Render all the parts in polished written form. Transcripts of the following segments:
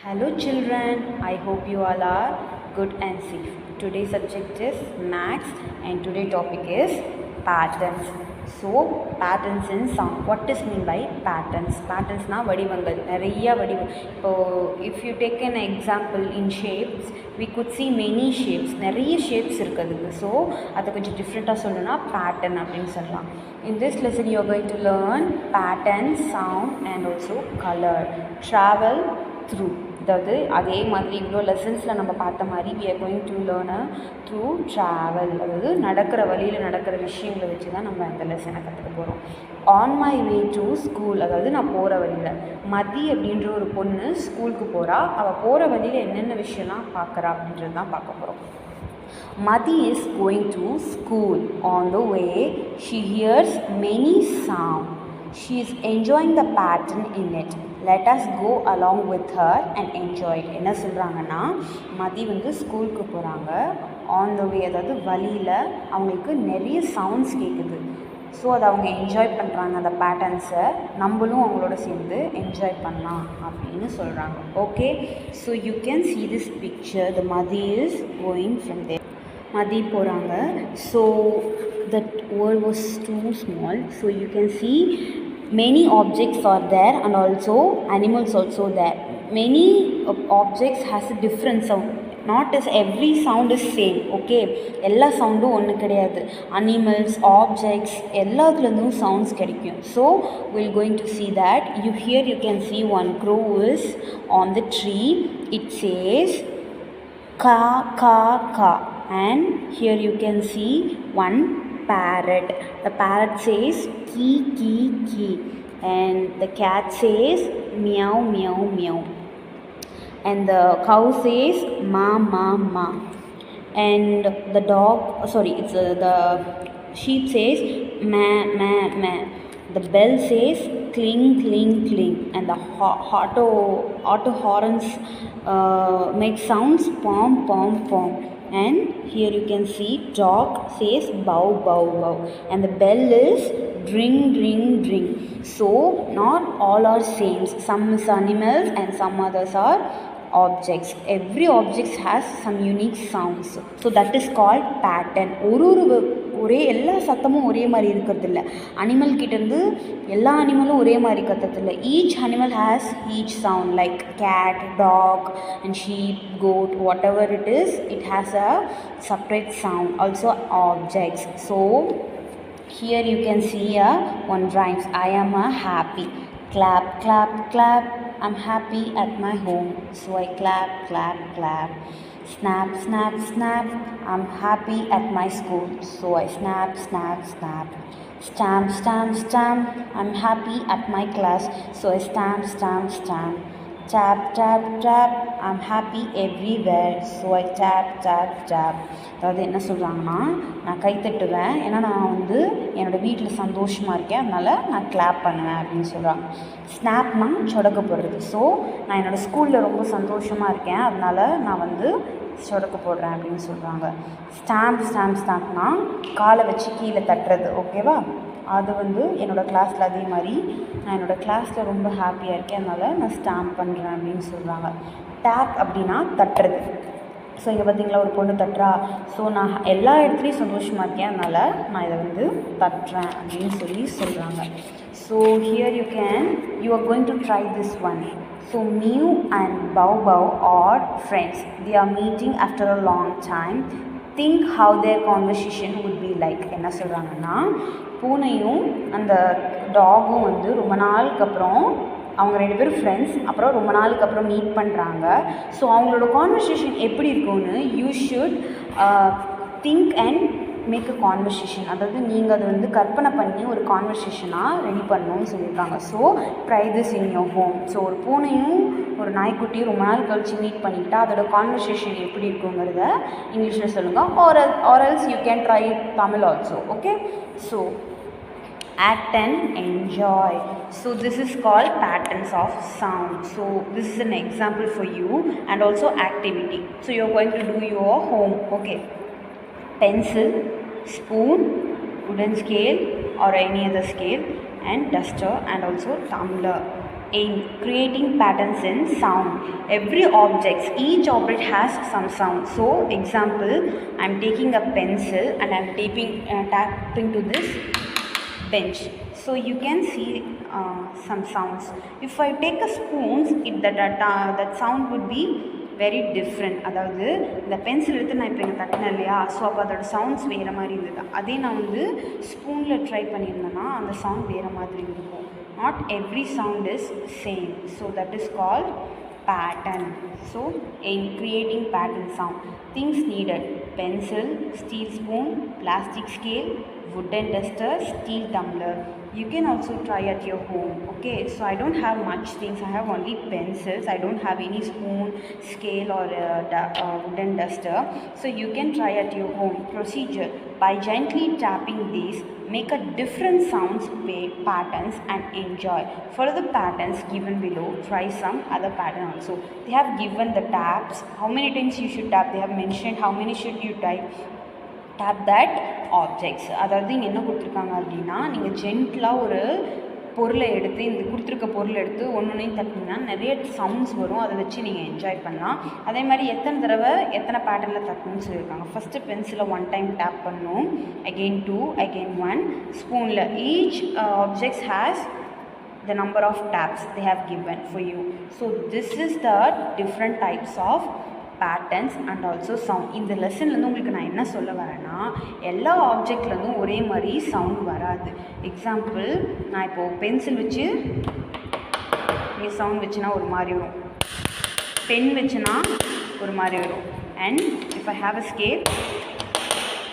Hello children, I hope you all are good and safe. Today's subject is Maths and today's topic is patterns. So patterns in sound. What is mean by patterns? Patterns na vadivangal. Nariya vadivangal. So if you take an example in shapes, we could see many shapes. Nariya shapes irukadhu. So adha konjam different solluna pattern அப்படினு சொல்லலாம். In this lesson you are going to learn pattern, sound and also color. Travel through. அதாவது அதே மாதிரி இவ்வளோ லெசன்ஸில் நம்ம பார்த்த மாதிரி we are going to learn through travel. அதாவது நடக்கிற வழியில் நடக்கிற விஷயங்களை வச்சு தான் நம்ம அந்த லெசனை கற்றுக்க போகிறோம். On my way to school, அதாவது நான் போகிற வழியில் மதி அப்படின்ற ஒரு பொண்ணு ஸ்கூலுக்கு போகிறா. அவள் போகிற வழியில் என்னென்ன விஷயம்லாம் பார்க்குறா அப்படின்றது தான் பார்க்க போகிறோம். Madhi is going to school. On the way, she hears many sounds. She is enjoying the pattern in it. Let us go along with her and enjoy it. என்ன சொல்கிறாங்கன்னா, மதி வந்து ஸ்கூலுக்கு போகிறாங்க. ஆன் த வே, அதாவது வழியில் அவங்களுக்கு நிறைய சவுண்ட்ஸ் கேட்குது. ஸோ அதை அவங்க என்ஜாய் பண்ணுறாங்க. அந்த பேட்டர்ன்ஸை நம்மளும் அவங்களோட சேர்ந்து என்ஜாய் பண்ணலாம் அப்படின்னு சொல்கிறாங்க. Okay, so you can see this picture. The Madhi is going from there. மதி போகிறாங்க. So that world was too small, so you can see many objects are there and also animals also there. Many objects has a different sound. Not as every sound is same. Okay, எல்லா சவுண்டும் ஒன்று கிடையாது. Animals, objects எல்லாத்துலேருந்தும் sounds கிடைக்கும். So we're going to see that. You can see one crow is on the tree. It says ka ka ka. And here you can see one parrot. The parrot says ki ki ki. And the cat says meow meow meow. And the cow says ma ma ma. And the the sheep says ma ma ma. The bell says cling cling cling. And the auto horns make sounds pom pom pom. And here you can see dog says bow bow bow. And the bell is ring ring ring. So not all are same. Some is animals and some others are objects. Every object has some unique sounds. So that is called pattern. ஒரே எல்லா சத்தமும் ஒரே மாதிரி இருக்கிறதில்ல. Animal கிட்டேருந்து எல்லா அனிமலும் ஒரே மாதிரி கத்துறதில்ல. Each animal has each sound. Like cat, dog and sheep, goat, whatever it is, it has a separate sound. Also objects. So here you can see one rhymes. I am happy. Clap clap clap, I'm happy at my home, so I clap clap clap. Snap snap snap, I'm happy at my school, so I snap snap snap. Stamp stamp stamp, I'm happy at my class, so I stamp stamp stamp. Tap tap tap, I'm happy everywhere, so I tap tap tap. அதாவது என்ன சொல்கிறாங்கன்னா, நான் கைத்தட்டுவேன் ஏன்னா நான் வந்து என்னோடய வீட்டில் சந்தோஷமாக இருக்கேன், அதனால் நான் கிளாப் பண்ணுவேன் அப்படின்னு சொல்கிறாங்க. ஸ்னாப்னா சொடக்க போடுறது. ஸோ நான் என்னோடய ஸ்கூலில் ரொம்ப சந்தோஷமாக இருக்கேன், அதனால் நான் வந்து சொடக்க போடுறேன் அப்படின்னு சொல்கிறாங்க. ஸ்டாம்ப் ஸ்டாம்ப் ஸ்டாம்ப்னா காலை வச்சு கீழே தட்டுறது. ஓகேவா? அது வந்து என்னோடய கிளாஸில் அதே மாதிரி நான் என்னோடய கிளாஸில் ரொம்ப ஹாப்பியாக இருக்கேன், அதனால் நான் ஸ்டாம்ப் பண்ணுறேன் அப்படின்னு சொல்கிறாங்க. டேப் அப்படின்னா தட்டுறது. ஸோ இங்கே பார்த்தீங்களா, ஒரு பொண்ணு தட்டுறா. ஸோ நான் எல்லா இடத்துலையும் சந்தோஷமாக இருக்கேன், அதனால் நான் இதை வந்து தட்டுறேன் அப்படின்னு சொல்கிறாங்க. So here you are going to try this one. So Mew and Bow Bow are friends. They are meeting after a long time. Think how their conversation would be like. என்ன சொல்கிறாங்கன்னா, பூனையும் அந்த டாகும் வந்து ரொம்ப நாளுக்கு அப்புறம் அவங்க ரெண்டு பேரும் ஃப்ரெண்ட்ஸ், அப்புறம் ரொம்ப நாளுக்கு அப்புறம் மீட் பண்ணுறாங்க. ஸோ அவங்களோட கான்வர்சேஷன் எப்படி இருக்கும்னு you should think and make a conversation. அதாவது நீங்கள் அதை வந்து கற்பனை பண்ணி ஒரு கான்வர்சேஷனாக ரெடி பண்ணணும்னு சொல்லியிருக்காங்க. So try this in your home. So ஒரு பூனையும் ஒரு நாய்க்குட்டியும் ரொம்ப நாள் கழிச்சு மீட் பண்ணிக்கிட்டால் அதோட கான்வர்சேஷன் எப்படி இருக்குங்கிறத இங்கிலீஷில் சொல்லுங்கள். Or else you can try Tamil also. Okay, so act and enjoy. So this is called patterns of sound. So this is an example for you and also activity. So you are going to do your home. Okay, pencil, spoon, wooden scale or any other scale, and duster and also tumbler. in creating patterns in sound. Each object has some sound. So example, I am taking a pencil and I am tapping to this bench. So you can see some sounds. If I take a spoon, that sound would be very different. அதாவது இந்த pencil எடுத்து நான் இப்போ எனக்கு தட்டினேன் இல்லையா, so அப்போ அதோட sounds வேறு மாதிரி இருந்தது. அதே நான் வந்து ஸ்பூனில் ட்ரை பண்ணியிருந்தேன்னா அந்த சவுண்ட் வேறு மாதிரி இருக்கும். Not every sound is same. So that is called pattern. So in creating pattern sound, things needed: pencil, steel spoon, plastic scale, wooden duster, steel tumbler. You can also try at your home. Okay, so I don't have much things. I have only pencils. I don't have any spoon, scale or wooden duster. So you can try at your home. Procedure: by gently tapping these, make a different sounds, patterns and enjoy. Follow the patterns given below. Try some other pattern also. They have given the taps, how many times you should tap. They have mentioned how many should you tap that objects. அதாவது இங்கே என்ன கொடுத்துருக்காங்க அப்படின்னா, நீங்கள் ஜென்டலாக ஒரு பொருளை எடுத்து, இந்த கொடுத்துருக்க பொருளை எடுத்து ஒன்றையும் தட்டிங்கன்னா நிறைய சவுண்ட்ஸ் வரும். அதை வச்சு நீங்கள் என்ஜாய் பண்ணலாம். அதே மாதிரி எத்தனை தடவை எத்தனை பேட்டர்னில் தட்டணும்னு சொல்லியிருக்காங்க. ஃபஸ்ட்டு பென்சிலை 1 time டேப் பண்ணணும், again 2, again 1. ஸ்பூனில் each objects has the number of taps they have given for you. So this is the different types of patterns and also sound. இந்த லெசன்லேருந்து உங்களுக்கு நான் என்ன சொல்ல வரேன்னா, எல்லா ஆப்ஜெக்ட்லேருந்தும் ஒரே மாதிரி சவுண்ட் வராது. எக்ஸாம்பிள், நான் இப்போது பென்சில் வச்சு இங்கே சவுண்ட் வச்சுனா ஒரு மாதிரி வரும், பென் வச்சுனா ஒரு மாதிரி வரும். And if I have a scale,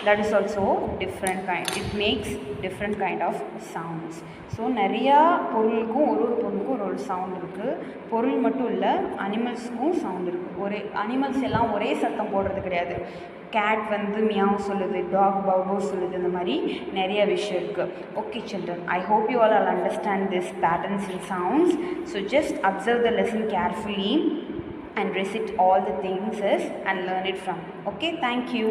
that is also different kind. It makes different kind of sounds. So நிறையா பொருளுக்கும் ஒரு பொருளுக்கும் ஒரு சவுண்ட் இருக்குது. பொருள் மட்டும் இல்லை, அனிமல்ஸுக்கும் சவுண்ட் இருக்குது. ஒரு அனிமல்ஸ் எல்லாம் ஒரே சத்தம் போடுறது கிடையாது. கேட் வந்து மியாவ் சொல்லுது, டாக் பவ் சொல்லுது, இந்த மாதிரி நிறைய விஷயம் இருக்குது. Okay children, I hope you all understand this patterns and sounds. So just observe the lesson carefully and recite all the things and learn it from. Okay, thank you.